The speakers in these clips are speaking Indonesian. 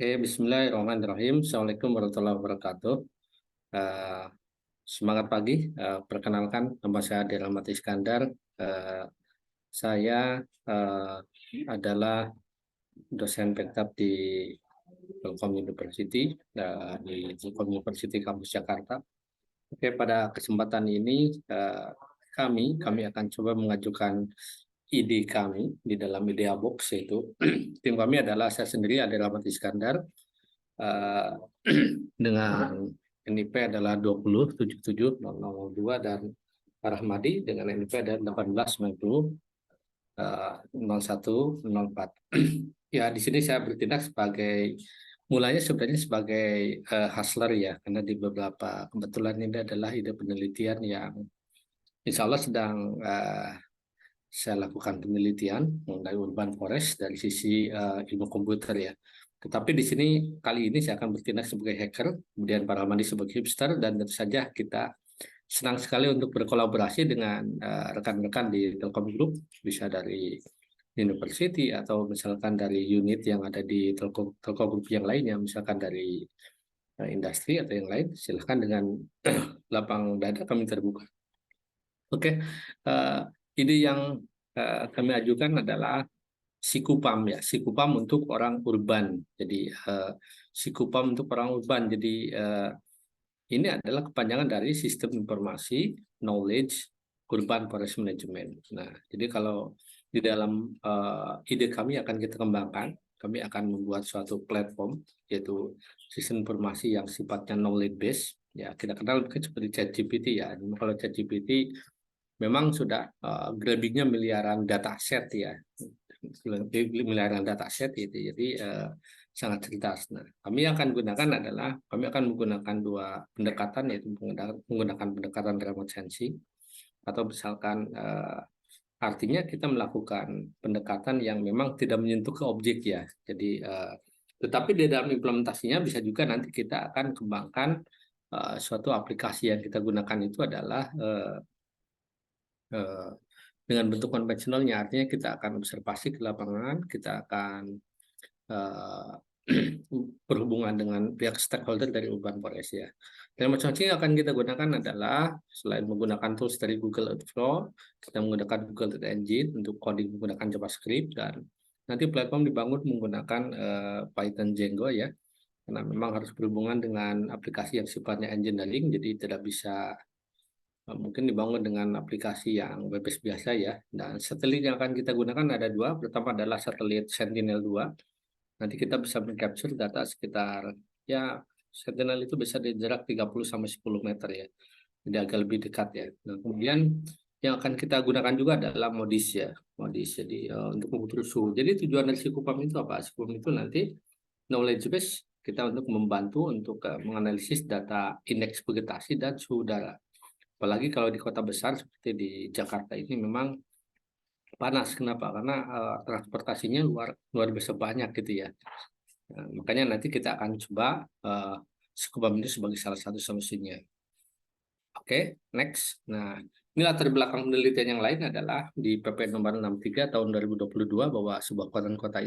Bismillahirrahmanirrahim. Assalamualaikum warahmatullahi wabarakatuh. Eh, Semangat pagi. Perkenalkan, nama saya Rahmat Iskandar. Eh, saya eh, adalah dosen tetap di Telkom University, di Telkom University Kampus Jakarta. Oke, pada kesempatan ini kami akan coba mengajukan ide kami di dalam Idea Box, yaitu tim kami adalah saya sendiri adalah Rahmat Iskandar, eh, dengan NIP adalah 20770002 dan Pak Rahmadi dengan NIP ada 1890 0104. Ya, di sini saya bertindak sebagai mulanya sebenarnya sebagai hustler ya, karena di beberapa kebetulan ini adalah ide penelitian yang insya Allah sedang saya lakukan penelitian mengenai urban forest dari sisi ilmu komputer ya. Tetapi di sini kali ini saya akan bertindak sebagai hacker, kemudian para mandi sebagai hipster, dan tentu saja kita senang sekali untuk berkolaborasi dengan rekan-rekan di Telkom Group, bisa dari university atau misalkan dari unit yang ada di Telkom Group yang lainnya, misalkan dari industri atau yang lain, silahkan dengan lapang dada kami terbuka. Oke, ide yang kami ajukan adalah Sikupam ya, Sikupam untuk orang urban. Jadi Sikupam untuk orang urban. Jadi ini adalah kepanjangan dari Sistem Informasi Knowledge Urban Forest Management. Nah, jadi kalau di dalam ide kami akan kita kembangkan, kami akan membuat suatu platform yaitu sistem informasi yang sifatnya knowledge based. Ya, kita kenal mungkin seperti ChatGPT ya. Kalau ChatGPT memang sudah grabbingnya miliaran dataset ya, miliaran dataset itu, jadi sangat cerdas. Nah, kami akan menggunakan dua pendekatan, yaitu menggunakan pendekatan remote sensing, atau misalkan artinya kita melakukan pendekatan yang memang tidak menyentuh ke objek ya. Jadi tetapi di dalam implementasinya bisa juga nanti kita akan kembangkan suatu aplikasi yang kita gunakan itu adalah dengan bentuk konvensionalnya, artinya kita akan observasi ke lapangan, kita akan berhubungan dengan pihak stakeholder dari urban forest ya. Dan macam-macam yang akan kita gunakan adalah selain menggunakan tools dari Google Outflow, kita menggunakan Google Data Engine untuk coding menggunakan JavaScript, dan nanti platform dibangun menggunakan Python Django ya, karena memang harus berhubungan dengan aplikasi yang sifatnya engineering, jadi tidak bisa mungkin dibangun dengan aplikasi yang web-based biasa ya. Dan satelit yang akan kita gunakan ada dua. Pertama adalah satelit Sentinel-2. Nanti kita bisa mengcapture data sekitar, ya, Sentinel itu bisa di jarak 30-10 meter ya. Jadi agak lebih dekat ya. Nah, kemudian yang akan kita gunakan juga adalah MODIS ya. MODIS jadi untuk mengukur suhu. Jadi tujuan dari Sikupam itu apa? Sikupam itu nanti knowledge base kita untuk membantu untuk menganalisis data indeks vegetasi dan suhu udara. Apalagi kalau di kota besar seperti di Jakarta ini memang panas. Kenapa? Karena transportasinya luar biasa banyak gitu ya. Nah, makanya nanti kita akan coba Sikupam ini sebagai salah satu solusinya. Oke, next. Nah, ini latar belakang penelitian yang lain adalah di PP nomor 63 tahun 2022 bahwa sebuah kota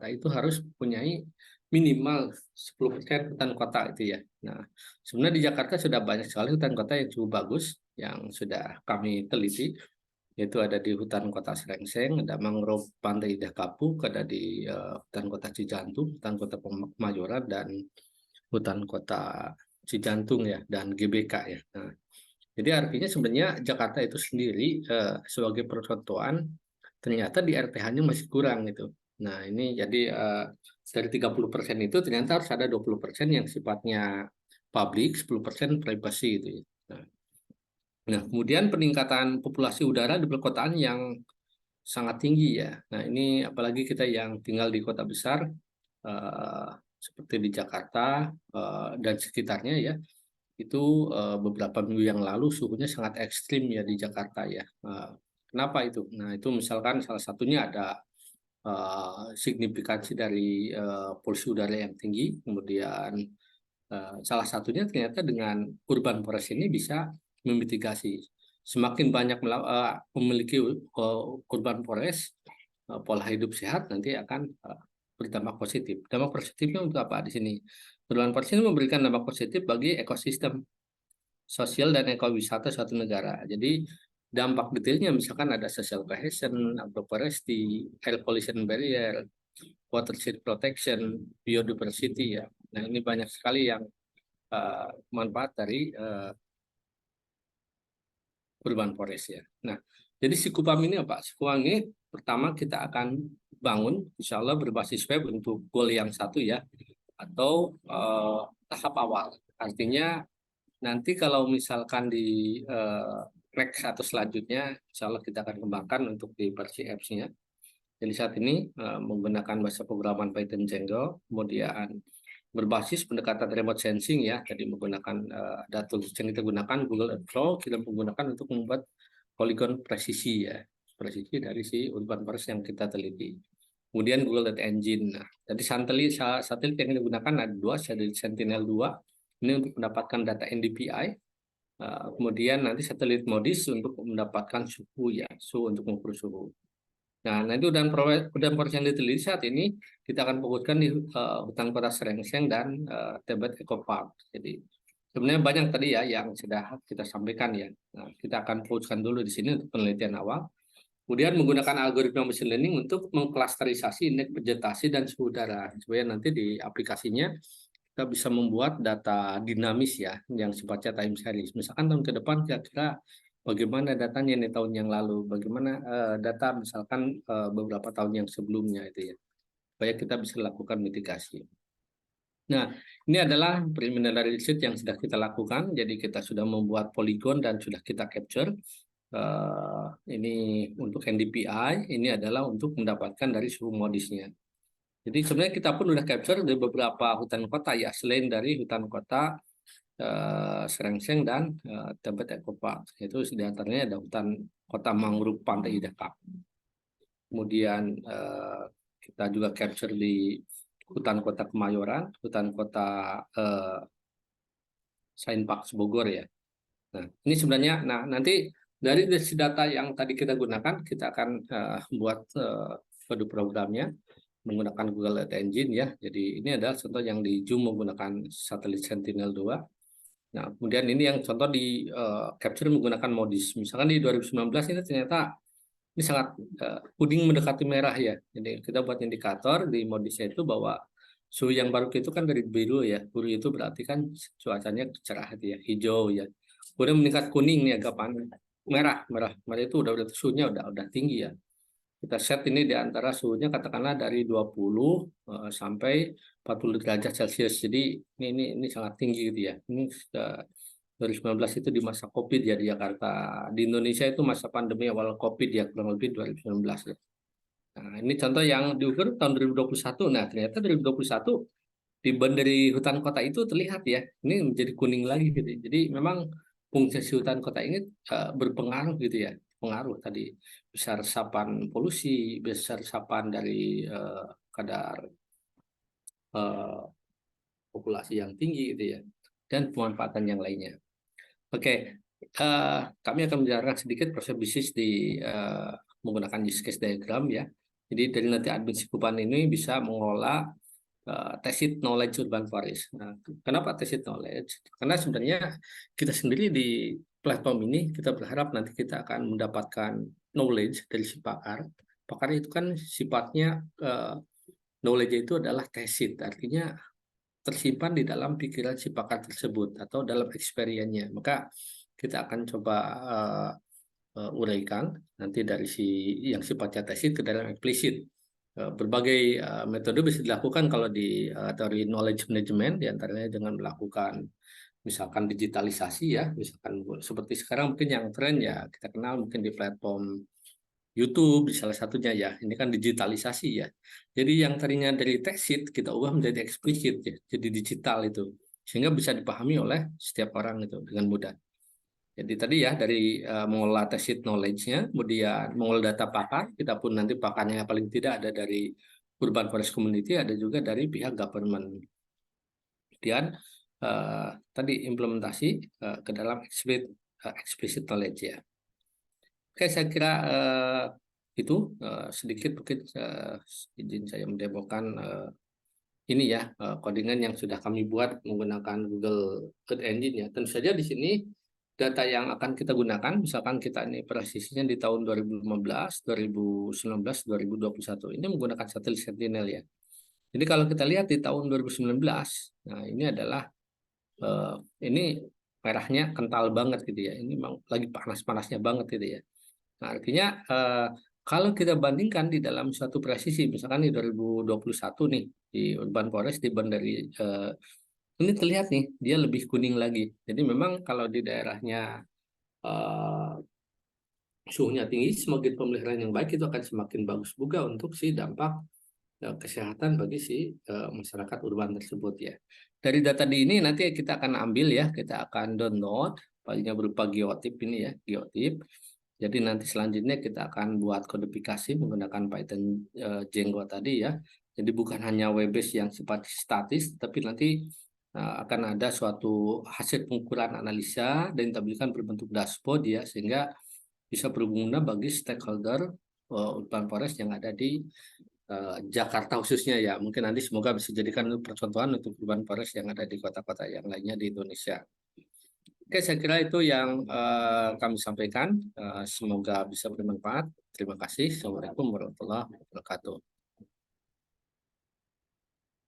itu harus mempunyai minimal 10% hutan kota itu ya. Nah, sebenarnya di Jakarta sudah banyak sekali hutan kota yang cukup bagus yang sudah kami teliti, yaitu ada di hutan kota Srengseng, ada mangrove Pantai Indah Kapuk, ada di hutan kota Cijantung, hutan kota Kemayoran, dan hutan kota Cijantung ya, dan GBK ya. Nah, jadi artinya sebenarnya Jakarta itu sendiri sebagai percontohan ternyata di RPH-nya masih kurang gitu. Nah, ini jadi dari 30% itu ternyata harus ada 20% yang sifatnya publik, 10% privasi gitu ya. Nah, kemudian peningkatan populasi udara di perkotaan yang sangat tinggi ya. Nah, ini apalagi kita yang tinggal di kota besar seperti di Jakarta dan sekitarnya ya. Itu beberapa minggu yang lalu suhunya sangat ekstrim ya di Jakarta ya. Kenapa itu? Nah, itu misalkan salah satunya ada signifikansi dari polusi udara yang tinggi, kemudian salah satunya ternyata dengan urban forest ini bisa memitigasi. Semakin banyak memiliki urban forest, pola hidup sehat nanti akan berdampak positif. Dampak positifnya untuk apa di sini? Urban forest ini memberikan dampak positif bagi ekosistem sosial dan ekowisata suatu negara. Jadi dampak detailnya misalkan ada social cohesion, agroforestry, air pollution barrier, watershed protection, biodiversity ya. Nah ini banyak sekali yang manfaat dari urban forest ya. Nah jadi Sikupam ini apa? Sikupam ini pertama kita akan bangun, insya Allah berbasis web untuk goal yang satu ya, atau tahap awal. Artinya nanti kalau misalkan di next atau selanjutnya, insya Allah kita akan kembangkan untuk di versi apps-nya. Jadi saat ini menggunakan bahasa pemrograman Python Django, kemudian berbasis pendekatan remote sensing ya, jadi menggunakan data tools yang kita gunakan Google Earthflow, kita menggunakan untuk membuat polygon presisi ya, presisi dari si urban forest yang kita teliti. Kemudian Google Data Engine. Nah, jadi satelit yang kita gunakan ada dua, satelit Sentinel-2 ini untuk mendapatkan data NDPI. Kemudian nanti satelit MODIS untuk mendapatkan suhu ya, suhu untuk mengukur suhu. Nah, itu dan forest yang diteliti saat ini kita akan fokuskan di hutan kota Serengseng dan Tebet Eco Park. Jadi sebenarnya banyak tadi ya yang sudah kita sampaikan ya. Nah, kita akan fokuskan dulu di sini untuk penelitian awal. Kemudian menggunakan algoritma machine learning untuk mengklasterisasi indeks vegetasi dan suhu udara supaya nanti di aplikasinya kita bisa membuat data dinamis ya yang sifatnya time series. Misalkan tahun ke depan kira-kira bagaimana datanya di tahun yang lalu, bagaimana data misalkan beberapa tahun yang sebelumnya itu ya, supaya kita bisa lakukan mitigasi. Nah, ini adalah preliminary research yang sudah kita lakukan. Jadi kita sudah membuat polygon dan sudah kita capture. Ini untuk NDPI, ini adalah untuk mendapatkan dari suhu modisnya. Jadi sebenarnya kita pun sudah capture di beberapa hutan kota ya, selain dari hutan kota Serengseng dan Tebet Eco Park. Itu di antaranya ada hutan kota mangrove Pantai Idakap. Kemudian kita juga capture di hutan kota Kemayoran, hutan kota Sain Park Bogor ya. Nah, ini sebenarnya, nah nanti dari data yang tadi kita gunakan, kita akan buat kode programnya menggunakan Google Data Engine ya. Jadi ini adalah contoh yang di Zoom menggunakan satelit Sentinel-2. Nah, kemudian ini yang contoh di capture menggunakan MODIS. Misalkan di 2019 ini ternyata ini sangat kuning mendekati merah ya. Jadi kita buat indikator di MODIS itu bahwa suhu yang baru itu kan dari biru ya. Biru itu berarti kan cuacanya cerah ya, hijau ya. Kemudian meningkat kuning nih agak panas. Merah itu udah suhunya udah tinggi ya. Kita set ini di antara suhunya katakanlah dari 20 sampai 40 derajat Celcius. Jadi ini sangat tinggi gitu ya. Ini 2019 itu di masa Covid ya di Jakarta. Di Indonesia itu masa pandemi awal Covid ya kurang lebih 2019 ya. Nah, ini contoh yang diukur tahun 2021. Nah, ternyata 2021 di dari hutan kota itu terlihat ya. Ini menjadi kuning lagi gitu. Jadi memang fungsi hutan kota ini berpengaruh gitu ya. Pengaruh tadi besar resapan polusi, besar resapan dari kadar populasi yang tinggi gitu ya, dan pemanfaatan yang lainnya. Oke, kami akan menjelaskan sedikit proses bisnis di menggunakan use case diagram ya. Jadi dari nanti admin Sikupam ini bisa mengelola tacit knowledge urban forest. Nah, kenapa tacit knowledge? Karena sebenarnya kita sendiri di platform ini kita berharap nanti kita akan mendapatkan knowledge dari si pakar. Pakar itu kan sifatnya knowledge itu adalah tacit, artinya tersimpan di dalam pikiran si pakar tersebut atau dalam experience-nya. Maka kita akan coba uraikan nanti dari si yang sifatnya tacit ke dalam eksplisit. Berbagai metode bisa dilakukan kalau di teori knowledge management, diantaranya dengan melakukan misalkan digitalisasi ya, misalkan seperti sekarang mungkin yang tren ya kita kenal mungkin di platform YouTube di salah satunya ya, ini kan digitalisasi ya. Jadi yang tadinya dari text sheet kita ubah menjadi eksplisit ya, jadi digital itu, sehingga bisa dipahami oleh setiap orang itu dengan mudah. Jadi tadi ya dari mengolah tacit knowledge-nya, kemudian mengolah data pakar, kita pun nanti pakarnya paling tidak ada dari urban forest community, ada juga dari pihak government. Kemudian tadi implementasi ke dalam explicit knowledge ya. Oke, saya kira itu sedikit mungkin izin saya mendemokan ini ya codingan yang sudah kami buat menggunakan Google Search Engine ya. Tentu saja di sini data yang akan kita gunakan, misalkan kita ini presisinya di tahun 2015, 2019, 2021 ini menggunakan satelit Sentinel ya. Jadi kalau kita lihat di tahun 2019, nah ini adalah eh, ini merahnya kental banget gitu ya. Ini memang lagi panas-panasnya banget gitu ya. Nah, artinya kalau kita bandingkan di dalam suatu presisi, misalkan di 2021 nih di Urban Forest di Bandari ini terlihat nih dia lebih kuning lagi. Jadi memang kalau di daerahnya eh, suhunya tinggi, semakin pemeliharaan yang baik itu akan semakin bagus juga untuk si dampak kesehatan bagi si masyarakat urban tersebut ya. Dari data di ini nanti kita akan ambil ya, kita akan download filenya berupa geotip ini ya, geotip. Jadi nanti selanjutnya kita akan buat kodifikasi menggunakan Python Django tadi ya. Jadi bukan hanya web-based yang sifat statis, tapi nanti akan ada suatu hasil pengukuran analisa dan ditampilkan berbentuk dashboard ya, sehingga bisa berguna bagi stakeholder urban forest yang ada di Jakarta khususnya ya. Mungkin nanti semoga bisa jadikan percontohan untuk urban forest yang ada di kota-kota yang lainnya di Indonesia. Oke, saya kira itu yang kami sampaikan. Semoga bisa bermanfaat. Terima kasih. Assalamualaikum warahmatullahi wabarakatuh.